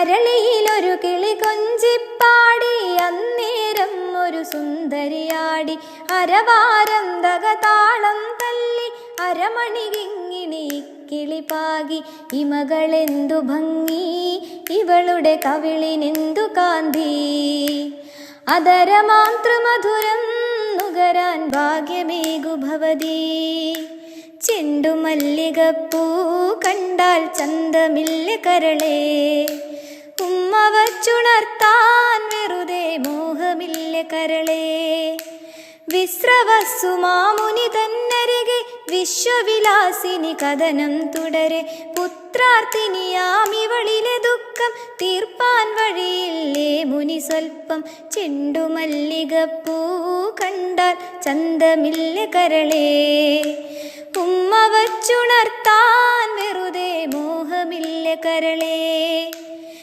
അരളിയിലൊരു കിളി കൊഞ്ചിപ്പാടി അന്നേരം ഒരു സുന്ദരിയാടി. അരവാരം തകതാളം തല്ലി അരമണി കിങ്ങിണി കിളിപാകി. ഇമകളെന്തു ഭംഗി ഇവളുടെ കവിളിനെന്തു കാന്തി. അതരമാതൃമധുരം നുകരാൻ ഭാഗ്യമേകു ഭവതി. ചെണ്ടുമല്ലികപ്പൂ കണ്ടാൽ ചന്തമില്ല കരളേ. ഉമ്മ വച്ചുണർത്താൻ വെറുതെ മോഹമില്ല കരളേ. വിശ്രവസ്സു മാമുനി തന്നരികെ വിശ്വവിലാസിനി കഥനം തുടരെ. പുത്രാർത്ഥിനിയാമിവളിലെ ദുഃഖം തീർപ്പാൻ വഴിയില്ലേ മുനി സ്വൽപ്പം. ചെണ്ടുമല്ലികപ്പൂ കണ്ടാൽ ചന്തമില്ല കരളേ. ഉമ്മ വച്ചുണർത്താൻ വെറുതെ മോഹമില്ല കരളേ.